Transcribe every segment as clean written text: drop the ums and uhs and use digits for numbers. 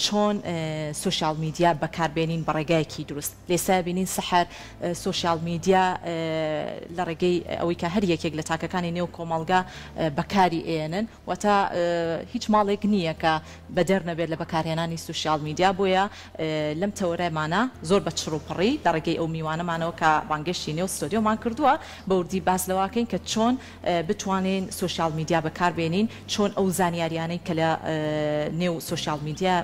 چۆن سوشال میدیا بەکاربێنین بە ڕێگایەکی دروست لێسا بینین سەحەر سوشال میدیا لە ڕێگەی ئەوەی کە هەر یەکێک لە تاکەکانی نێو کۆمەڵگا بەکاری ئێنن واتە هیچ ماڵێک نییە کە بەدەر نەبێت لە بەکارهێنانی سوشال میدیا بۆیە لەم تەورەمانە زۆر بە چڕوپڕی لە ڕێگەی ئەو میوانەمانەوە کە بانگشتی نێو ستۆدیۆمان کردووە بە وردی باس لەواکەین کە چۆن بتوانین سوشال میدیا بەکاربێنین چۆن ئەو زانیاریانەی کە لە نێو سوشال میدیا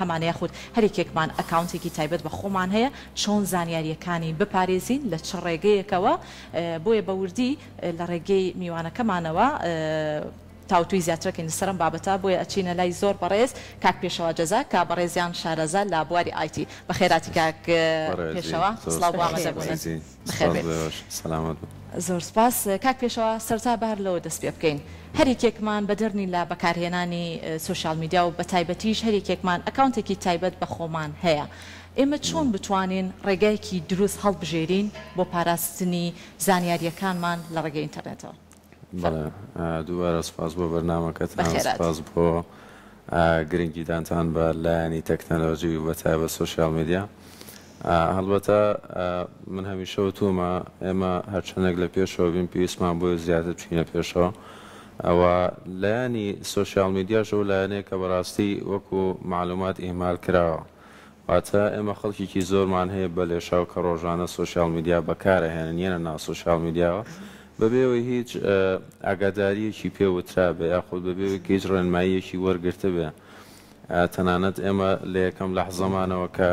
هەمانەیە خودت هەرێکێکمان ئەکاونتێکی تایبەت بە خۆمان هەیە چۆن زانیاریەکانی بپارێزین لە چ ڕێگەیەکەوە بۆیە بە وردی لە ڕێگەی میوانەکەمانەوە تاوتوی زیاترەکەین سەرم بابەتە بۆیە ئەچینە لای زۆر بەڕێز کاک پێشەوە جەزا کا بەڕێزیان شارەزا لە بواری ئایتی بەخێراتی کاک پێشەوە سڵاو بۆ ئامادەبوونن سلامت زۆر سپاس کاک پێشەوە سەرتا بەر لەوە دەست پێ بکەین هەرێکێکمان بەدەرنی لە بەکارهێنانی سوشال میدیا و بە تایبەتیش هەرێکێکمان ئەکاونتێکی تایبەت بە خۆمان هەیە ئێمە چۆن بتوانین ڕێگایەکی دروست هەڵبژێرین بۆ پاراستنی زانیاریەکانمان لە ڕێگەی ئینتەرنێتەوە دووبارە سپاس بۆ بەرنامەکەتان سپاس بۆ گرنگیدانتان بە لایەنی تەکنەلۆژی و بەتایبەت سوشال میدیا هەڵبەتە من هەمیشە وتومە ئێمە هەرچەندێک لە پێشەوە بین پێویستمان بۆ زیاتر بچینە پێشەوە ئەوە لایەنی سوشال میدیاش و لایەنێک کە بەڕاستی وەکو معلومات ئیمال کراوە واتە ئێمە خەڵکیی زۆرمان هەیە بە لێشاو کە ڕۆژانە سوشال میدیا بەکارەهێنن یەنە ناو سوشال میدیاوە بەبێەوەی هیچ ئاگاداریەکی پێوترا بێ یاخود بەبێەوەی هیچ ڕێنماییەکی وەرگرتە بێ تەنانەت ئێمە لە یەکەم لەحزەمانەوە کە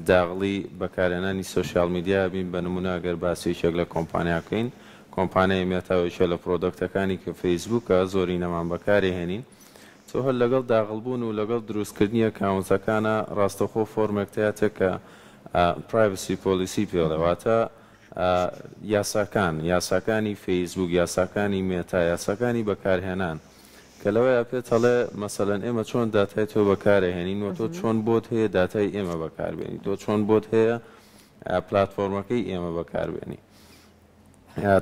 داغڵی بەکارهێنانی سوشال میدیا بین بە نمونە ئەگەر باسێکێک لە کۆمپانیاکەین کۆمپانیای مێتاوێکە لە پرۆدەکتەکانی کە فەیسبووکە زۆری نەمان بەکارهێنین تۆ هەر لەگەڵ داغڵبوون و لەگەڵ دروستکردنی ئەکاونتەکانە ڕاستەخۆ فۆرمێکتەیەتە کە پرایڤسی پۆلیسی پێڵێواتە یاساکانی فەیسبوک یاساکانی مێتا یاساکانی بەکارهێنان کە لەوەیە پێت هەڵێ مەسەلەن ئێمە چۆن داتای تۆ بەکارهێنین و تۆ چۆن بۆت هەیە داتای ئێمە بەکاربێنی تۆ چۆن بۆت هەیە پلاتفۆرمەکەی ئێمە بەکاربێنی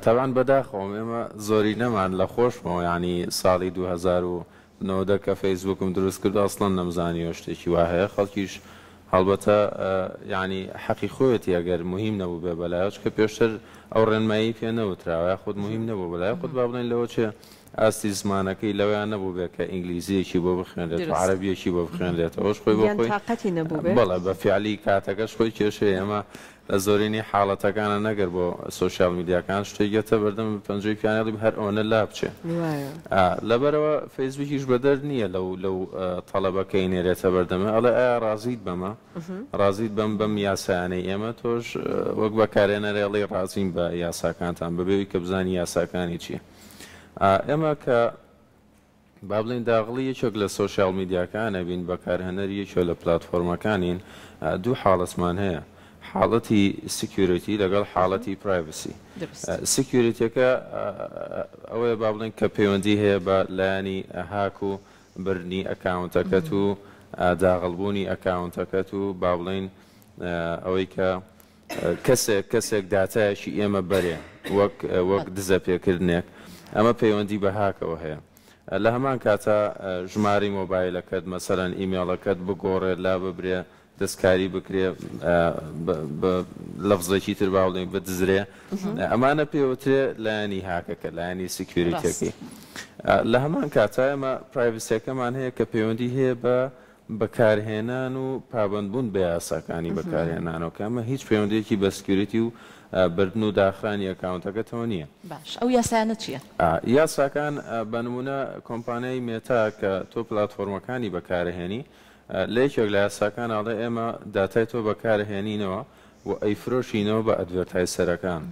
تاوان بەداخەوم ئێمە زۆری نەمان لە خۆشمەوە ینی ساڵی 2009 کە فەیسبوکم دروست کرد ئەسڵەن نەمزانیوە شتێکی وا هەیە خەڵکیش هەڵبەتە ینی حەقی خۆیەتی ئەگەر مهم نەبوو بێ بەلایەوە کە پێشتر ئەو ڕێنمایی پێ نەوتراوە خودت مهم نەبوو بەلای خودت با بڵێن لەوە چێ ئاستی زمانەکەی لەوەیان نەبوو بێ کە ئینگلیزیەکی بۆ بخوێنرێت و عەرەبیەکی بۆ بخوێنرێتەوەش خۆی بۆ خۆی بەڵێ بە فیعلی کاتەکەش خۆی کێشەیە ئێمە لە زۆرینی حاڵەتەکانە نەگەر بۆ سوشال میدیاکان شتێکێتە بەردەم پەنجەی پیانێڵی هەر ئەوەنە لا بچێ لەبەرەوە فەیسبوکیش بەدەر نییە لەو تەڵەبەکەی نێرێتە بەردەمە ئەڵێ ئایا ڕازیت بەمە ڕازیت بەم یاسایانەی ئێمە تۆش وەک بەکارێنەرێڵی ڕازیم بە یاساکانتان بەبێوی کە بزانی یاساکانی چییە ئێمە کە با بڵین داغڵی یەکێک لە سوشال میدیاکانە بین بەکارهێنەری یەکێک لە پلاتفۆرمەکانین دوو حاڵەتمان هەیە حاڵەتی سکیۆریتی لەگەڵ حاڵەتی پرایڤسی سکیۆریتیەکە ئەوەیە با بڵین کە پەیوەندی هەیە بە لایەنی هاک و برنی ئەکاونتەکەت و داغڵبوونی ئەکاونتەکەت و با بڵین ئەوەی کە کەسێک داتایەکی ئێمە بەرێ وەک دزە پێکردنێک ئەمە پەیوەندی بە هاکەوە هەیە لە هەمان کاتە ژماری مۆبایلەکەت مەسەرەن ئیمێڵەکەت بگۆڕێت لا ببرێ دەستکاری بکرێ لەفزێکی تر باڵێن بدزرێ ئەمانە پێوترێ لایەنی هاکەکە لایەنی سکیۆریتیەکەی لە هەمان کاتە ئێمە پرایڤسیەکەمان هەیە کە پەیوەندی هەیە بە بەکارهێنان و پابندبوون بە یاساکانی بەکارهێنانەوە کە ئەمە هیچ پەیوەندیەکی بە سکیۆریتی و بردن و داخرانی ئەکاونتەکەتەوە نییە باش ئەو یاسایانە چییە؟ یاساکان بە نمونە کۆمپانیای مێتا کە تۆ پلاتفۆرمەکانی بەکارهێنی لە یەکێک لە یاساکان ئاڵێ ئێمە داتای تۆ بەکارهێنینەوە و ئەیفرۆشینەوە بە ئەدڤێرتایسەرەکان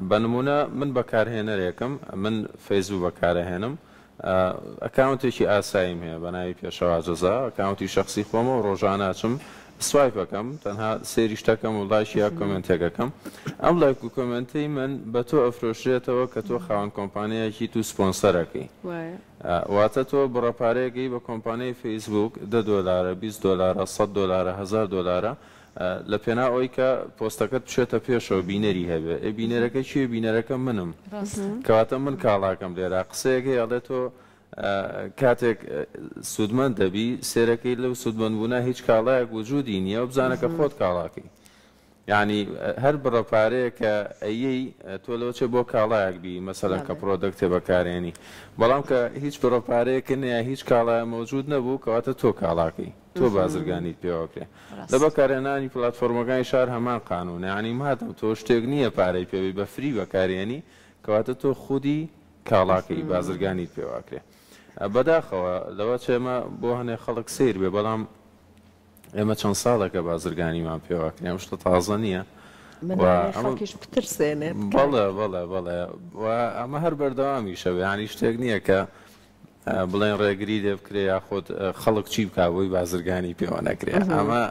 بە نمونە من بەکارهێنەرێکم من فەیسبوک بەکارهێنم ئەکاونتێکی ئاساییم هەیە بە ناوی پێشەوا جەزا ئەکاونتی شخصی خۆمە و ڕۆژانە چم سوایپەکەم تەنها سێری شتەکەم و لایشی یا کۆمنتێکەکەم ئەم لایک و کۆمنتەی من بە تۆ ئەفرۆشرێتەوە کە تۆ خاوەن کۆمپانیایەکی تو سپۆنسەرەکەی واتە تۆ بڕەپارەیەگەی بە کۆمپانیای فەیسبوک $10 $20 $100 $1000 لە پێنا ئەوی کە پۆستەکەت بچێتە پێشەوە بینەری هەبێ بینەرەکە چیە بینەرەکە منم کەواتە من کاڵاکەم لێرە قسەیەکە یاڵێت تۆ کاتێک سوودمەند دەبی سێرەکەی لەو سوودمەندبوونا هیچ کاڵایەک وجودی نییە و بزانە کە خۆت کاڵاکەی یعنی هەر بڕەپارەیە کە ئەیەی تۆ لەوچێ بۆ کاڵایەک بی مەسەلەن کە پرۆدەکتێ بەکارێنی بەڵام کە هیچ بڕەپارەیەکە نەیە هیچ کاڵایە مەوجود نەبوو کەواتە تۆ کاڵاکەی تۆ بازرگانیت پێوەکرێ لە بەکارێنانی پلاتفۆرمەکانی شار هەمان قانون یعنی مادەم تۆ شتێک نییە پارەی پێوی بە فری بەکارێنی کەواتە تۆ خودی کاڵاکەی بازرگانیت پێوەکرێ بەداخەوە لەوە چێمە بۆ هەنێ خەڵک سیر بێ بەڵام ئێمە چەند ساڵێکە بازرگانیمان پێوەکرێ ئەم شتە تازە نییە بەڵێ بەڵێ بەڵێ ئەمە هەر بەردەوامی شەوێ ینی شتێک نییە کە بڵێن ڕێگری لێ بکرێ یاخۆت خەڵک چی بکە بۆی بازرگانی پێوە نەکرێ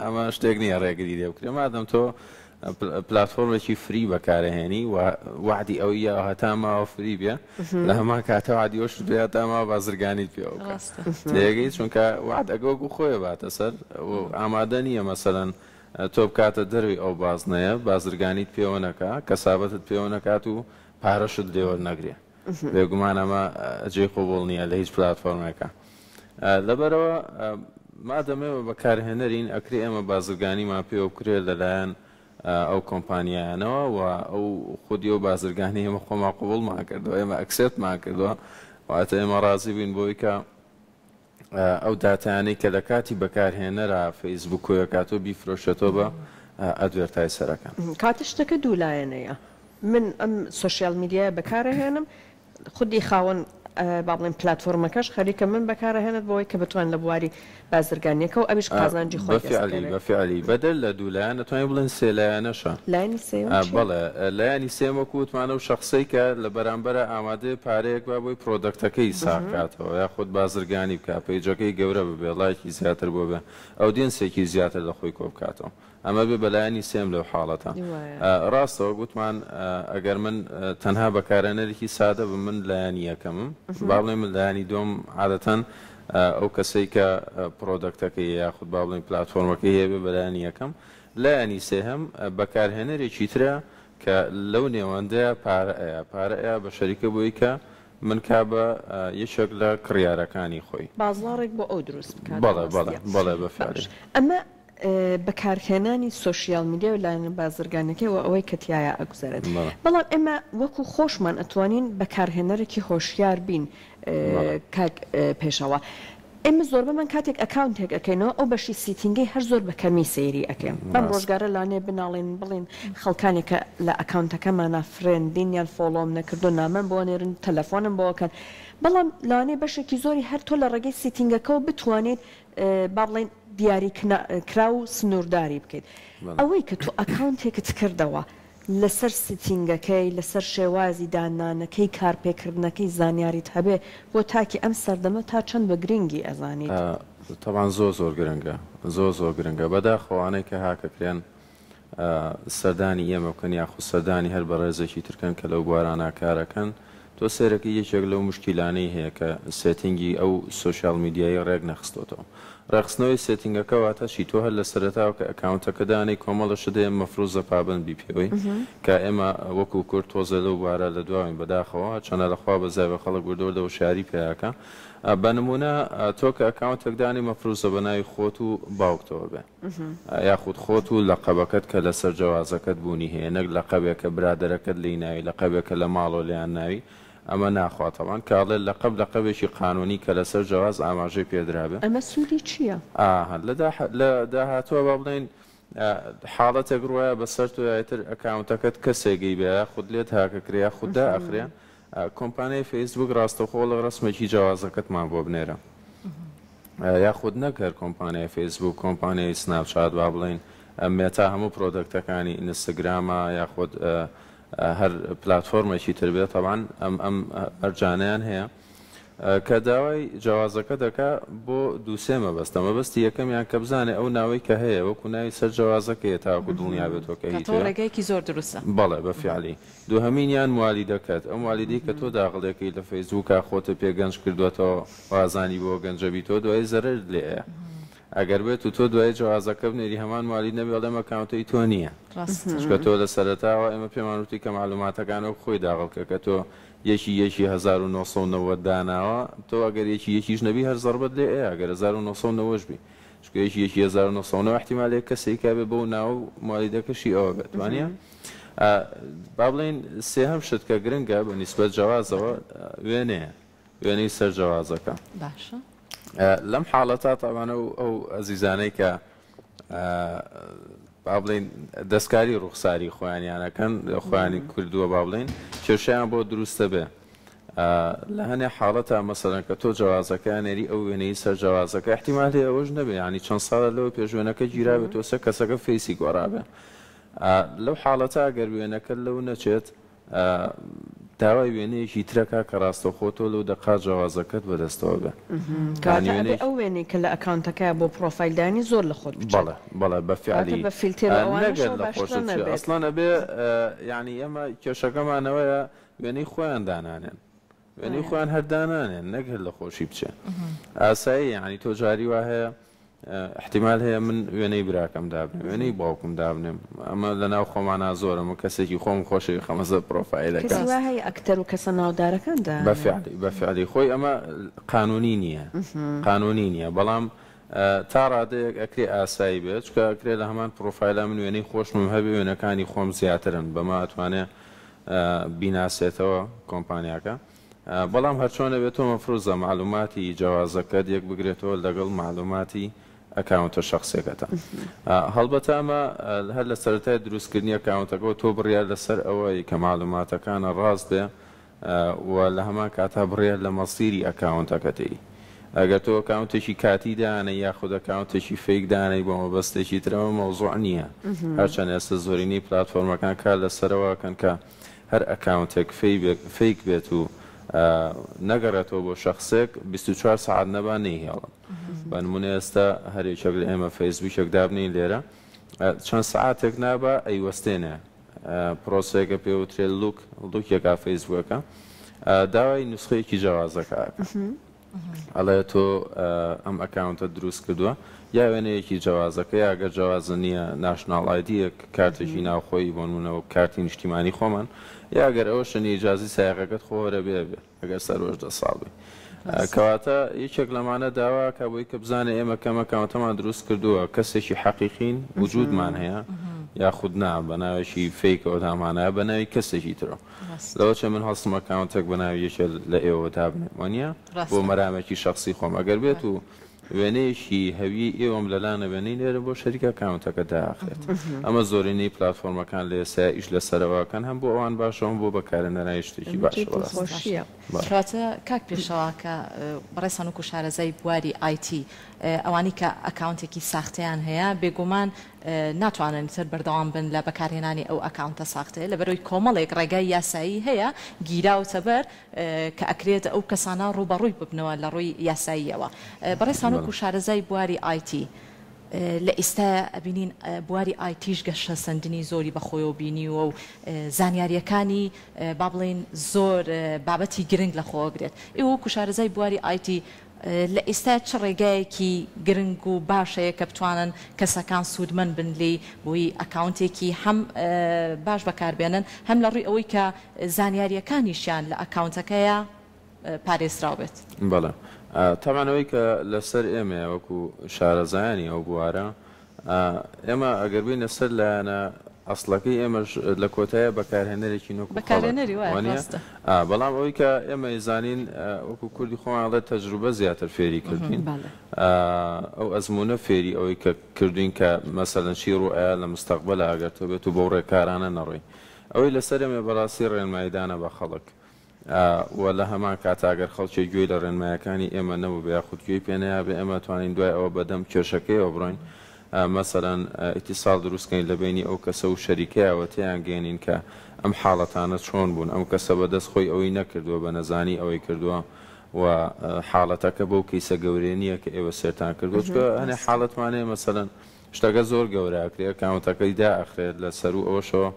ئەمە شتێک نییە ڕێگری لێ بکرێ مادەم تۆ پلاتفۆرمێکی فری بەکارهێنی وعدی ئەوە هەتاماوە فری بێ لە هەمان کاتە وعدی ئەوش بێ هەتاماوە بازرگانیت پێوە تێگەی چونکە وعد ئەگەوەکو خۆیە باتە سەر ئامادە نییە مەسەلەن تۆ بکاتە دەروی ئەو بازنەیە بازرگانیت پێوە نەکا کەسابەتت پێوە نەکات و پارەشت لێوە نەگرێ بێگومان ئەمە جێ قوبوڵ نییە لە هیچ پلاتفۆرمێکە لەبەرەوە مادەمێوە بەکارهێنەرین ئەکرێ ئێمە بازرگانیمان پێوە بکرێت لەلایەن ئەو کۆمپانیایانەوە و ئەو خودی و بازرگانی ئێمە خۆمان قوبوڵمان کردەوە ئێمە ئەکسێتمان کردووە واتە ئێمە ڕازی بووین بۆی کە ئەو داتانەی کە لە کاتی بەکارهێنەرە فەیسبوک کۆیەکات و بیفرۆشێتەوە بە ئەدڤێرتایسەرەکان کاتە شتەکە دوولایەنەیە من ئەم سوشیال میدیای بەکارهێنم خودی خاوەن با بڵێن پلاتفۆرمەکەش خەریکە من بەکارهێنێت بۆی کە بتوان لە بواری بازرگانیەکە و ئەویش قازانجی خۆی بەفعلی بەدەل لە دوولایەن دەتوانین بڵێن سێ لایەنەشە لایەنی سێ بەڵێ لایەنی سێمە کووتمانە و شخصەی کە لە بەرامبەرە ئامادەی پارەیەک با بۆی پرۆدەکتەکەی ساکاتەوە یا خودت بازرگانی بکە پەیجەکەی گەورە ببێ لایەکی زیاتر بۆ بێ ئەودینسێکی زیاتر لە خۆی کۆ بکاتەوە ئەمە بێ بەلایەنی سێم لەو حاڵەتە ڕاستەوە گوتمان ئەگەر من تەنها بەکارهێنەرێکی سادە بم من لایەنی یەکەمم با بڵێم من لایەنی دۆم عادەتەن ئەو کەسەی کە پرۆدەکتەکەی یاخود با بڵێن پلاتفۆرمەکەی هەیە بێ بەلایەنی یەکەم لایەنی سێهەم بەکارهێنەرێکی ترە کە لەو نێوەندەیە پارەیە بە شەریکە بۆی کە من کا بە یەکێک لە کڕیارەکانی خۆی بازاڕێک بۆ ئەو دروست بکات بەڵێ بەفعلی ئەمە بەکارهێنانی سوشیال میدیا و لایەنە بازرگانەکەی و ئەوەی کە تایە ئەگوزارێت بەڵام ئێمە وەکو خۆشمان ئەتوانین بەکارهێنەرێکی هۆشیار بین پێشەوە ئێمە زۆر بەمان کاتێک ئەکاونتێک ئەەکەینەوە ئەو بەشی سیتینگی هەر زۆر بەکەمی سەیری ئەەکەم بەم ڕۆژگارە لانێ بناڵێن بڵێن خەڵکانێکە لە ئەکاونتەکەمانە فرێندین یان فۆلۆم نەکردو نامەن بۆ نێرن تەلەفۆنم بۆکەن بەڵام لانێ بەشێکی زۆری هەر تۆ لە ڕێگەی سیتینگەکەەوە بتوانێت با بڵێن دیاری کرا و سنوورداری بکەیت ئەوەی کە تو ئەکاونتێکت کردەوە لەسەر سیتینگەکەی لەسەر شێوازی دانانەکەی کارپێکردنەکەی زانیاریت هەبێ بۆ تاکی ئەم سەردەمە تا چەند بە گرنگی ئەزانیت تەوان زۆر گرنگە زۆر گرنگە بەداخەوانەی کە هاکەکرێن سەردانی ئێمە بکەن یاخود سەردانی هەر بە ڕێزێکی ترکەن کە لەو بوارانە کارەکەن تۆ سێرەکە یەکێک لەو مشکیلانەی هەیە کە سێتینگی ئەو سوشیال میدیایی ڕێک نەخستۆتەوە ڕێخستنەوەی سێتینگەکە واتەشی تۆ هەر لە سەرەتاوە کە ئەکاونتەکەدانی کۆمەڵە شدەیە مەفروزە پابند بی پێوەی کە ئێمە وەکو کورد تۆزە لەو بارە لە دواوین بەداخەوە چەنە لەخوا بەزای بە خەڵک بردۆ لە شاری پێیاکە بە نمونە تۆ کە ئەکاونتێکدانی مەفروزە بە ناوی خۆت و باوکتەوە بێ یاخود خۆت و لەقەبەکەت کە لەسەر جەوازەکەت بوونی هەیە نەک لەقەبێکە برادەرەکەت لی ناوی لەقەبێکە لە ماڵۆ لیان ناوی ئەمە ناخواتەوان کاڵێ لە قەبێکی قانونی کە لەسەر جواز ئاماژەی پێدرابێ ئەمە سوودی چییە؟ لە داهاتوە با بڵێن حاڵەتێک ڕواە بەسەر توایتر ئەکاونتەکەت کەسێگەی بێ خود لێت هاکەکرێ خوددا ئەخرێن کۆمپانیای فەیسبوک ڕاستەخۆ لە ڕسمێکی جیاوازەکەتمان بۆ بنێرە یاخود نەکرد کۆمپانیای فەیسبوک کۆمپانیای سناپچات با بڵێن مێتا هەموو پرۆدەکتەکانی ئینستاگرامە یاخود هەر پلاتفۆرمێکی تر بێت تەوان ئەم ئەرجانیان هەیە کە داوای جیاوازەکە دەکا بۆ دووسێ مەبەستە مەبەستی یەکەمیان کە بزانێ ئەو ناوەی کە هەیە وەکو ناوی سەر جیاوازەکەیە تاکو دڵنیا بێتەوە کە هیچ ڕێگەیەکی زۆر دروستە بەڵێ بەفیعلی دووهەمینیان موالیدەکەت ئەم والیدەی کە تۆ داغڵێکی لە فەیسبووکە خۆتە پێگەنج کردوێتەوە وازانی بۆ گەنجەبیتەوە دوای زەرر لێیە ئەگەر بێت و تۆ دوای جوازەکە بنێری هەمان مالی نەبێ بەڵێ ئەکاونتەی تۆ نییە چکە تۆ لە سەرەتاوە ئێمە پێمان وتی کە معلوماتەکانەوە خۆی داغڵکە کە تۆ یەکی 1990 داناوە تۆ ئەگەر یەکیش نەبی هەر زەربەت لێ ئەگەر 1990 بی چکە یەکی 1990 احتیمالێک کەسێکا بێ بەو ناو مالیدەکەشی ئەوە بێت وانە با بڵێن سێهەم شت کە گرنگە بە نیسبەت جوازەوە وێنەی سەر جوازەکە باشە لەم حاڵەتا تاوانە ئەو ئەزیزانەی کە با بڵێن دەستکاری ڕوخساری خۆیانیانەکەن خۆیانی کردووە با بڵێن کێشیان بۆ دروستە بێ لە هەنێ حاڵەتە مەسەڵەن کە تۆ جوازەکانێری ئەو وێنەی سەر جوازەکە احتیمالی ئەوەش نەبێ ینی چەند ساڵە لەوە پێشوێنەکە گیرابێت تۆ سە کەسەکە فەیسی گۆڕابێ لەو حاڵەتە ئەگەر وێنەکە لەو نەچێت داوای وێنەیەکی ترەکە کە ڕاستەخۆ تۆ لەو دەقات جوازەکەت بەدەستەوە بێ ئەو وێنەی کە لە ئەکاونتەکە بۆ پرۆفایلدانی زۆر لە خۆت بەڵێ بەفیعلی بە فیلتر ئەسڵان ئەبێ ینی ئێمە کێشەکەمانەوەیە وێنەی خۆیان دانانێن وێنەی خۆیان هەردانانێن نەگەر لە خۆشی بچێ ئاسایی ینی تۆ جاری وا هەیە احتیمال هەیە من وێنەی براکەم دابنێ وێنەی باوکم دابنێم ئەمە لە ناو خۆمانە زۆرم و کەسێکی خۆم خۆشی خەمەزە پرۆفایلەکە هەیە ئەکتەر و کەسە ناودارەکاندا بەفیعلی خۆی ئەمە قانونی نییە بەڵام تا ڕادەیەک ئەکرێ ئاسایی بێت چکە ئەکرێ لە هەمان پرۆفایلە من وێنەی خۆشمم هەبێ وێنەکانی خۆم زیاترن بەما ئەتوانێ بیناسێتەوە کۆمپانیاکە بەڵام هەرچۆنە بێت تۆ مەفروزە معلوماتی جوازەکەت یەک بگرێتەوە لەگەڵ معلوماتی ئەکاونتە شخصێکەکە هەڵبەتە ئەمە هەر لە سەرەتای دروستکردنی ئەکاونتەکەەوە تۆ بڕیار لەسەر ئەوەی کە معلوماتەکانە ڕاست بێ و لە هەمان کاتا بڕیار لە مەسیری ئەکاونتەکەتی ئەگەر تۆ ئەکاونتێکی کاتی دانە یاخود ئەکاونتێکی فێک دانەی بۆ مەبەستێکی ترەوە مەوزوع نییە هەرچەند ئێستا زۆرینەی پلاتفۆرمەکان کار لەسەرەوەکەن کە هەر ئەکاونتێک فێک بێت و نەگەڕێتەوە بۆ شخصێک 24 ساعت نەبا نەیهێڵن بە نمونە ئێستا هەرێکێک لە ئێمە فەیسبووکێک دابنین لێرە چەند سعاتێک نابە ئەیوەستێنێ پرۆسەیەکە پێوترێت لوکێکا فەیسبووەکە داوای نوسخەیەکی جوازەکە ئەڵێ تۆ ئەم ئەکاونتە دروست کردووە یا وێنەیەکی جوازەکە یاگەر جوازە نییە ناشناڵ ئایدیە کارتێکی ناوخۆی بۆ نمونەوە کارتی نیشتیمانی خۆمان یاگەر ئەوە شنی ئیجازی سایقەکەت خۆوەرە بێ ئەگەر سەرۆژدە ساڵی کەواتە یەکێک لەمانە داوا کە بۆی کە بزانێ ئێمە کەمە کەمەتەمان دروست کردووە کەسێکی حەقیقین وجودمان هەیە یاخود نا بە ناوێکی فێکەوە دامانە بە ناوی کەسێکی ترەوە لەوە چە من هەڵسم ئەکاونتێک بە ناوی یەکێ لە ئێوە دابنێ وانە بۆ مەرامێکی شخصی خۆم ئەگەر بێت و وێنەیەکی هەوی ئێوەم لەلانە وێنەی لێرە بۆ شەریکە ئەکاونتەکە داخرێت ئەمە زۆرینەی پلاتفۆرمەکان لە ئێستا ئیش لەسەرەوەکەن هەم بۆ ئەوان باشەوە بۆ بەکارهێنەرانی شتێکی باشە کەواتە کاک پێشەوە کە بەڕێسان وکو شارەزای بواری ئایتی ئەوانی کە ئەکاونتێکی ساختیان هەیە بێگومان ناتوانن تر بەردەوام بن لە بەکارهێنانی ئەو ئەکاونتە ساختەیە لە بەرەوەی کۆمەڵێک ڕێگای یاسایی هەیە گیراوتەبەر کە ئەکرێت ئەو کەسانە ڕوبەڕووی ببنەوە لە ڕووی یاساییەوە بەڕێسان وکو شارەزای بواری ئایتی لە ئێستا ئەبینین بواری ئایتیش گەشە سندنی زۆری بەخۆیەوە بینیوە و زانیاریەکانی با بڵێن زۆر بابەتی گرنگ لە خۆگرێت ئێوە کوشارەزای بواری ئایتی لە ئێستا چ ڕێگایەکی گرنگ و باشەیە کە بتوانن کەسەکان سوودمەند بن لێ بۆی ئەکاونتێکی هەم باش بەکاربێنن هەم لە ڕووی ئەوەی کە زانیاریەکانیشیان لە ئەکاونتەکەیە پارێزراو بێت بەڵێ تاوانەوەی کە لەسەر ئێمە وەکو شارەزایانی ئەو بوارە ئێمە ئەگەر بین لەسەر لایەنە ئەسڵەکەی ئێمەش لە کۆتایە بەکارهێنەرێکی بەڵام ئەوەی کە ئێمە ئیزانین وەکو کوردی خۆماڵێت تەجروبە زیاتر فێری کردین ئەو ئەزمونە فێری ئەوەی کە کردوین کە مەسەلەن چی ڕوئە لە مستەقبەلە ئەگەر تۆ بێت و بۆ ڕێکارانە نەڕۆی ئەوەی لەسەر ئێمە بەڕاستی ڕێنمایدانە بە خەڵک و لە هەمان کاتاگەر خەڵکی گوێی لە ڕێنمایەکانی ئێمە نەبوو بە یاخودگوێی پێنەیە بێ ئێمە توانین دوای ئەوە بەدەم کێشەکەیەوە بڕۆین مەسەرەن ئیتیساڵ دروستکەین لە بینی ئەو کەسە و شەریکایەوە تیان گەێنین کە ئەم حاڵەتانە چۆن بوون ئەم کەسە بەدەست خۆی ئەوەی نەکردووە بە نەزانی ئەوەی کردووە و حاڵەتەکە بەو کەیسە گەورێنیە کە ئێوە سێرتان کردو چکە هەنێ حاڵەتمانەیە مەسەلەن شتەکە زۆر گەورەکرێ کاونتەکەی داخرێت لە سەر و ئەوەشەوە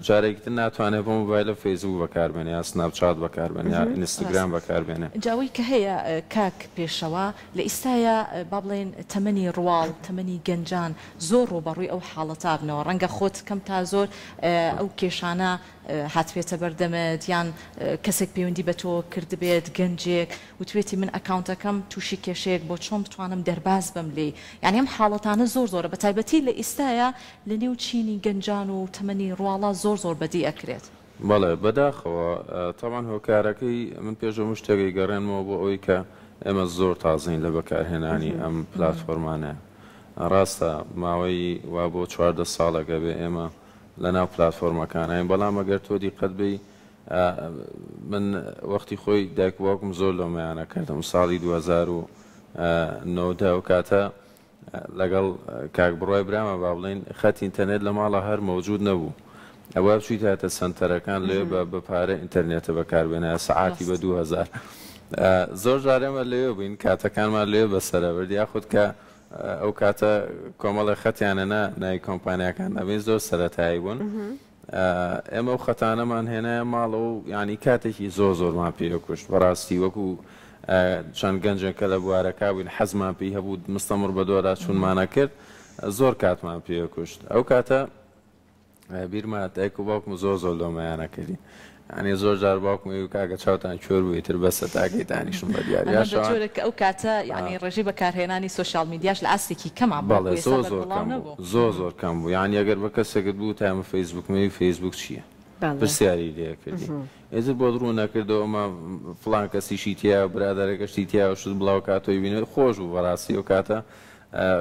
جارێکتر ناتوانێت بۆ مۆبایلە فەیسبوک بەکاربێنێ یا سناپچات بەکاربێنێ یا ئینستاگرام بەکاربێنێ. جاوی کە هەیە کاک پێشەوە لە ئێستاە با بڵێن تەمەنی ڕواڵ تەمەنی گەنجان زۆر ڕۆبەڕووی ئەو حاڵەتا بنەوە ڕەنگە خۆت کەم تا زۆر ئەو کێشانە هاتوێتە بەردەمت یان کەسێک پەیوەندی بە تۆ کردبێت گەنجێک وتوێتی من ئەکاونتەکەم تووشی کێشەیەک بۆ چۆن بتوانم دەرباز بم لێ یعنی ئەم حاڵەتانە زۆرە بە تایبەتی لە ئێستاە لە نێو چینی گەنجان و تەمەنی ڕواڵە زۆر بەدی ئەکرێت. بەڵێ بەداخەوە تاوان هۆکارەکەی من پێشەوە شتێکی گەڕێنمەوە بۆ ئەوەی کە ئێمە زۆر تازین لە بەکارهێنانی ئەم پلاتفۆرمانە. ڕاستە ماوەی وا بۆ 14 ساڵەکە بێ ئێمە لە ناو پلاتفۆرمەکانین بەڵام ئەگەر تۆ دیقەت بی من وەختی خۆی دایکباوکم زۆر لەمەیانە کردم ساڵی 2009 و کاتە لەگەڵ کاک بڕای برامە با بڵێن خەت ئینتەرنێت لە ماڵە هەر مەوجود نەبوو ئەوە بچیت هاتە سنتەرەکان لێ بە پارە ئینتەرنێتە بەکاربێنە سەعاتی بە 2000 زۆر جارێمە لێوە بووین کاتەکانمان لێ بەسەرەبرد یاخود کە ئەو کاتە کۆمەڵە خەتیانە ناوی کۆمپانیاکان ئەبێ زۆر سەرەتایی بوون ئێمە و خەتانەمان هێنایە ماڵە و ینی کاتێکی زۆرمان پێکوشت بەڕاستی وەکو چەند گەنجێکە لە بوارەکە بووین حەزمان پێی هەبوو مستەمر بە دۆرا چونمانە کرد زۆر کاتمان پێکوشت ئەو کاتە بیرمات دایک و باوکم زۆر لۆمەیانە کردین ینی زۆر جار باوکم و کاگە چاوتان کۆر بوویتر بەسە تاکەیتانیشم بە دیارە ئەو کاتە ینی ڕێژی بەکارهێنانی سوۆشیال میدیاش لە ئاستێکی کەمان زۆر کەم بوو یانی ئەگەر بە کەسێکت بوو تامە فەیسبوکمەوی فەیسبوک چییە پرسیاری لێ کردی ئێزر بۆ درۆ نەکردەوە ئەمە فڵان کەسیشی تیا برادەرەکەشتی تیا شت بڵاو کاتۆی بینێت خۆش بوو بەڕاستی و کاتە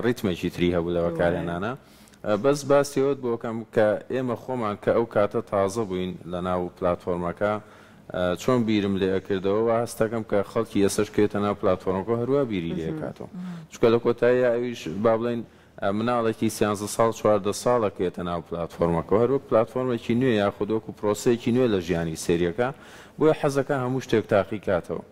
ڕیتمێکی تری هەبوو لە بەکارهێنانە بەس باسیەوەت بۆکەم کە ئێمە خۆمان کە ئەو کاتە تازە بووین لە ناو پلاتفۆرمەکە چۆن بیرم لێ ئەکردەوە هەستەکەم کە خەڵکی ئێسەشکێتە ناو پلاتفۆرمەکە هەروە بیری لێ کاتەوە چکە لە کۆتایی ئەویش با بڵێن مناڵێکی 13 ساڵ 14 ساڵەکەێتە ناو پلاتفۆرمەکە هەروە پلاتفۆرمێکی نوێ یاخودۆکو پرۆسەیەکی نوێ لە ژیانی سێریەکە بۆیە حەزەکە هەموو شتێک تاقی کاتەوە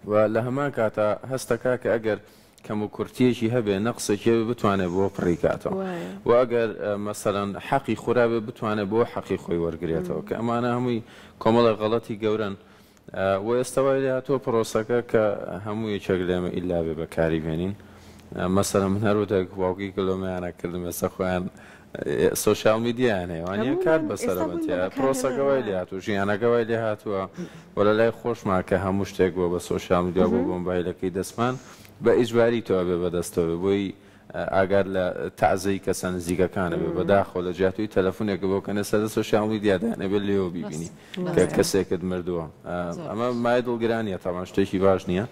و لە هەمان کاتە هەستەکە کە ئەگەر کەم و کورتیەکی هەبێ نەقسێکی بتوانێت بۆ پڕیکاتەوە و ئەگەر مەسەرەن حەقی خورابێ بتوانێت بۆ حەقی خۆی وەرگێتەوە کە ئەمانە هەمووی کۆمەڵە غەڵەتی گەورن و ئێستاوای لاتۆ پرۆسەکە کە هەموو یەکێک لێمە ئیلا بێ بەکاری بێنین مەسەرە من هەروە باوکی کلۆمەیانە کردم ئێستا خۆیان سوۆشیال میدیایان هەیەوانە کات بەسەرەوەتیا پرۆسەکەوای لێ هاتوو ژیانەکەوای لێ هاتووە وە لە لای خۆشمان کە هەموو شتێک بۆ بە سوۆشیال میدیا بۆ مۆبایلەکەی دەستمان بە ئیجباری تۆ بێ بەدەستەوە بۆی ئاگار لە تازەی کەسە نزیکەکانە بێ بەداخۆ لە جیاتوی تەلەفۆنێکە بۆ کەنە سەر سوۆشیال میدیادانە بێت لێەوە بیبینی کە کەسێکت مردووە ئەمە مای دڵگرانیە تاوان شتێکی باش نییە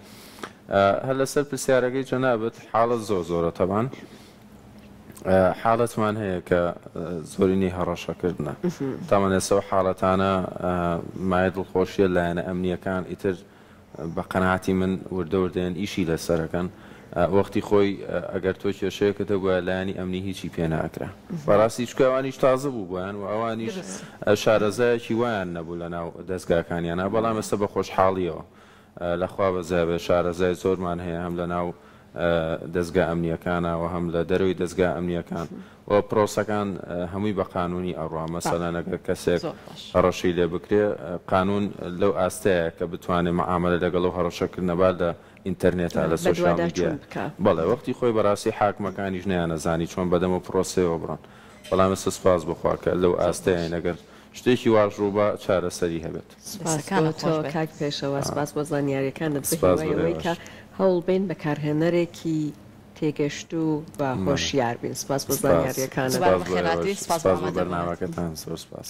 هەر لەسەر پرسیارەکەی جەنابەت حاڵەت زۆرە تەبان حاڵەتمان هەیە کە زۆرینی هەڕەشەکردنە تامان ئێستا حاڵەتانە مای دڵخۆشیە لایەنە ئەمنیەکان ئیتر بە قەناعەتی من وردەوردێن ئیشی لەسەرەکەن وەختی خۆی ئەگەر تۆ کێشەیەکەتە گویا لایەنی ئەمنی هیچی پێ ناکرا بەڕاستی چکە ئەوانیش تازە بوو بۆیان و ئەوانیش شارەزایەکی وایان نەبوو لە ناو دەستگاکانیانە بەڵام ئێستا بە خۆشحاڵیەوە لەخوا بەزای شارەزای زۆرمان هەیە هەم لە ناو دەستگا ئەمنیەکانەوە هەم لە دەروی دەستگا ئەمنیەکان و پرۆسەکان هەمووی بە قانونی ئەڕوا مەسەلەن ئەگەر کەسێک هەڕەشەی لێ بکرێ قانون لەو ئاستەیە کە بتوانێت مەعاملە لەگەڵ و هەڕەشەکردنەبار لە ئینتەرنێتە لە سوۆشیال میدیا بەڵێ وەختی خۆی بەڕاستی حاکمەکانیش نەیانەزانی چۆن بەدەمە پرۆسەیەوە بڕۆن بەڵام ئێستا سوپاس بخوا کە لەو ئاستەیە نەگەر شتێکی واش ڕووبە چارەسەری هەبێت تۆ کاک پێشەوە سپاس بۆ زانیاریەکانت بهێوەی کە هەوڵ بین بەکارهێنەرێکی تێگەشت و بە هۆشیار بین سپاس بۆ زانیاریەکانت سپاس بۆ بەرنامەکەتان زۆر سپاس